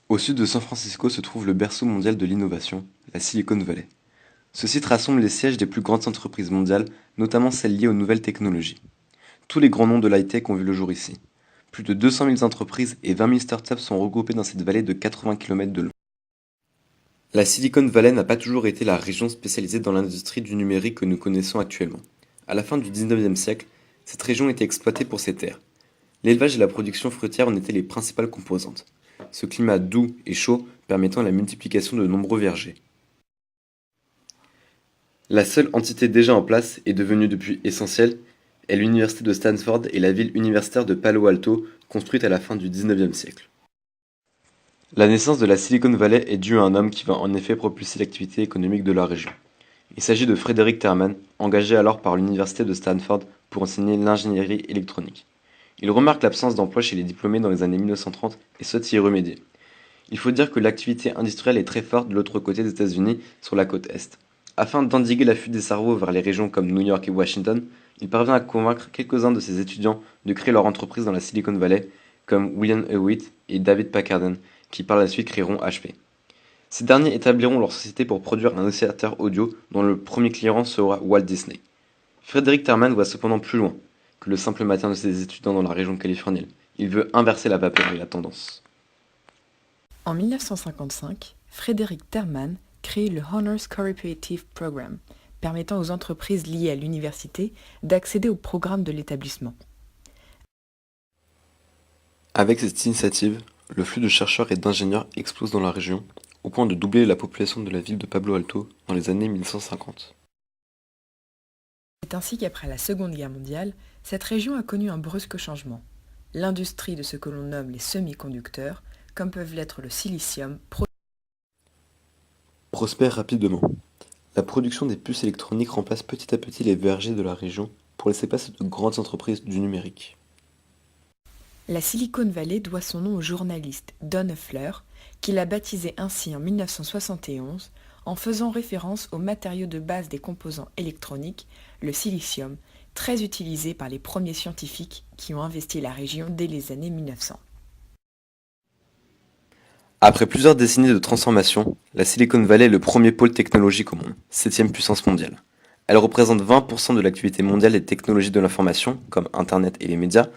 Au sud de San Francisco se trouve le berceau mondial de l'innovation, la Silicon Valley. Ce site rassemble les sièges des plus grandes entreprises mondiales, notamment celles liées aux nouvelles technologies. Tous les grands noms de l'high-tech ont vu le jour ici. Plus de 200 000 entreprises et 20 000 startups sont regroupées dans cette vallée de 80 km de long. La Silicon Valley n'a pas toujours été la région spécialisée dans l'industrie du numérique que nous connaissons actuellement. À la fin du 19e siècle, cette région était exploitée pour ses terres. L'élevage et la production fruitière en étaient les principales composantes. Ce climat doux et chaud permettant la multiplication de nombreux vergers. La seule entité déjà en place et devenue depuis essentielle est l'université de Stanford et la ville universitaire de Palo Alto, construite à la fin du 19e siècle. La naissance de la Silicon Valley est due à un homme qui va en effet propulser l'activité économique de la région. Il s'agit de Frederick Terman, engagé alors par l'université de Stanford pour enseigner l'ingénierie électronique. Il remarque l'absence d'emploi chez les diplômés dans les années 1930 et souhaite y remédier. Il faut dire que l'activité industrielle est très forte de l'autre côté des États-Unis, sur la côte Est. Afin d'endiguer la fuite des cerveaux vers les régions comme New York et Washington, il parvient à convaincre quelques-uns de ses étudiants de créer leur entreprise dans la Silicon Valley, comme William Hewitt et David Packardon, qui par la suite créeront HP. Ces derniers établiront leur société pour produire un oscillateur audio dont le premier client sera Walt Disney. Frederick Terman va cependant plus loin que le simple maintien de ses étudiants dans la région californienne. Il veut inverser la vapeur et la tendance. En 1955, Frederick Terman crée le Honors Cooperative Program, permettant aux entreprises liées à l'université d'accéder au programme de l'établissement. Avec cette initiative, le flux de chercheurs et d'ingénieurs explose dans la région, au point de doubler la population de la ville de Palo Alto dans les années 1950. C'est ainsi qu'après la Seconde Guerre mondiale, cette région a connu un brusque changement. L'industrie de ce que l'on nomme les semi-conducteurs, comme peuvent l'être le silicium, Prospère rapidement. La production des puces électroniques remplace petit à petit les vergers de la région pour laisser place à de grandes entreprises du numérique. La Silicon Valley doit son nom au journaliste Don Hoefler, qui l'a baptisé ainsi en 1971 en faisant référence au matériau de base des composants électroniques, le silicium, très utilisé par les premiers scientifiques qui ont investi la région dès les années 1900. Après plusieurs décennies de transformation, la Silicon Valley est le premier pôle technologique au monde, septième puissance mondiale. Elle représente 20% de l'activité mondiale des technologies de l'information, comme Internet et les médias.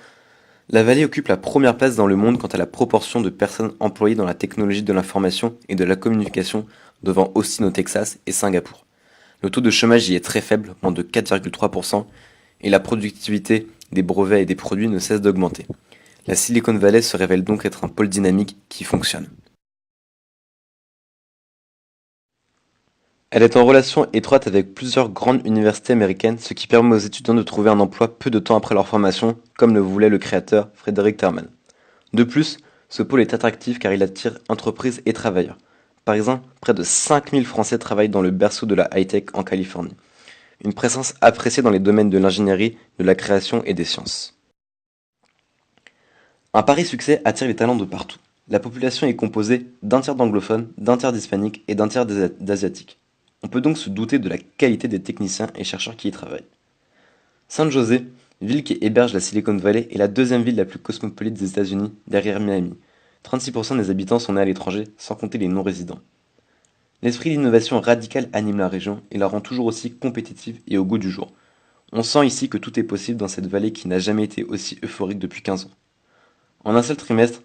La vallée occupe la première place dans le monde quant à la proportion de personnes employées dans la technologie de l'information et de la communication, devant Austin au Texas et Singapour. Le taux de chômage y est très faible, moins de 4,3%, et la productivité des brevets et des produits ne cesse d'augmenter. La Silicon Valley se révèle donc être un pôle dynamique qui fonctionne. Elle est en relation étroite avec plusieurs grandes universités américaines, ce qui permet aux étudiants de trouver un emploi peu de temps après leur formation, comme le voulait le créateur Frederick Terman. De plus, ce pôle est attractif car il attire entreprises et travailleurs. Par exemple, près de 5000 Français travaillent dans le berceau de la high-tech en Californie. Une présence appréciée dans les domaines de l'ingénierie, de la création et des sciences. Un pareil succès attire les talents de partout. La population est composée d'un tiers d'anglophones, d'un tiers d'hispaniques et d'un tiers d'asiatiques. On peut donc se douter de la qualité des techniciens et chercheurs qui y travaillent. San José, ville qui héberge la Silicon Valley, est la deuxième ville la plus cosmopolite des États-Unis, derrière Miami. 36% des habitants sont nés à l'étranger, sans compter les non-résidents. L'esprit d'innovation radicale anime la région et la rend toujours aussi compétitive et au goût du jour. On sent ici que tout est possible dans cette vallée qui n'a jamais été aussi euphorique depuis 15 ans. En un seul trimestre,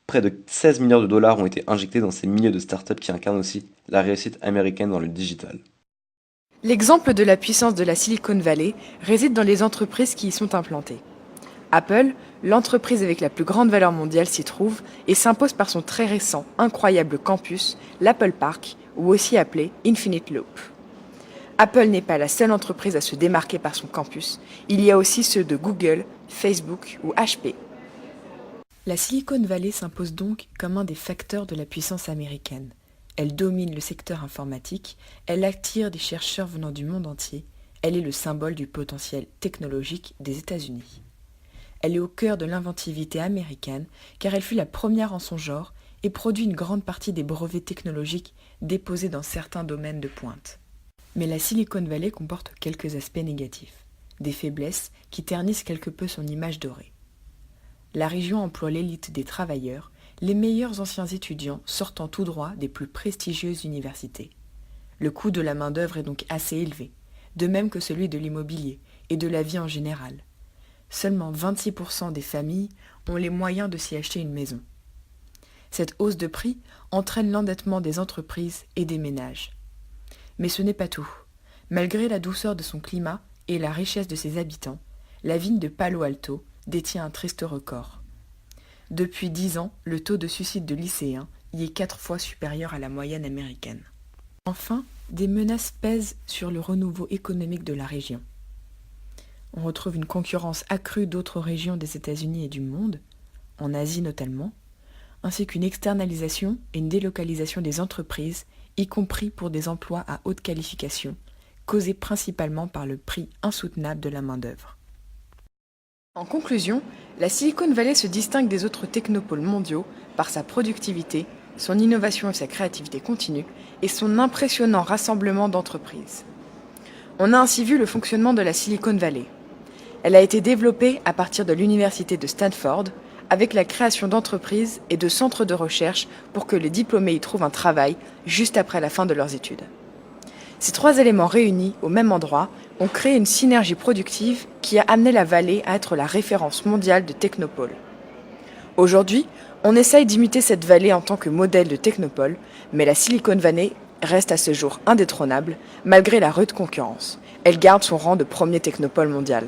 près de 16 milliards de dollars ont été injectés dans ces milieux de start-up qui incarnent aussi la réussite américaine dans le digital. L'exemple de la puissance de la Silicon Valley réside dans les entreprises qui y sont implantées. Apple, l'entreprise avec la plus grande valeur mondiale, s'y trouve et s'impose par son très récent, incroyable campus, l'Apple Park, ou aussi appelé Infinite Loop. Apple n'est pas la seule entreprise à se démarquer par son campus, il y a aussi ceux de Google, Facebook ou HP. La Silicon Valley s'impose donc comme un des facteurs de la puissance américaine. Elle domine le secteur informatique, elle attire des chercheurs venant du monde entier, elle est le symbole du potentiel technologique des États-Unis. Elle est au cœur de l'inventivité américaine car elle fut la première en son genre et produit une grande partie des brevets technologiques déposés dans certains domaines de pointe. Mais la Silicon Valley comporte quelques aspects négatifs, des faiblesses qui ternissent quelque peu son image dorée. La région emploie l'élite des travailleurs, les meilleurs anciens étudiants sortant tout droit des plus prestigieuses universités. Le coût de la main-d'œuvre est donc assez élevé, de même que celui de l'immobilier et de la vie en général. Seulement 26% des familles ont les moyens de s'y acheter une maison. Cette hausse de prix entraîne l'endettement des entreprises et des ménages. Mais ce n'est pas tout. Malgré la douceur de son climat et la richesse de ses habitants, la ville de Palo Alto détient un triste record. Depuis 10 ans, le taux de suicide de lycéens y est 4 fois supérieur à la moyenne américaine. Enfin, des menaces pèsent sur le renouveau économique de la région. On retrouve une concurrence accrue d'autres régions des États-Unis et du monde, en Asie notamment, ainsi qu'une externalisation et une délocalisation des entreprises, y compris pour des emplois à haute qualification, causés principalement par le prix insoutenable de la main-d'œuvre. En conclusion, la Silicon Valley se distingue des autres technopoles mondiaux par sa productivité, son innovation et sa créativité continue, et son impressionnant rassemblement d'entreprises. On a ainsi vu le fonctionnement de la Silicon Valley. Elle a été développée à partir de l'université de Stanford, avec la création d'entreprises et de centres de recherche pour que les diplômés y trouvent un travail juste après la fin de leurs études. Ces 3 éléments réunis au même endroit ont créé une synergie productive qui a amené la vallée à être la référence mondiale de technopole. Aujourd'hui, on essaye d'imiter cette vallée en tant que modèle de technopole, mais la Silicon Valley reste à ce jour indétrônable malgré la rude concurrence. Elle garde son rang de premier technopole mondial.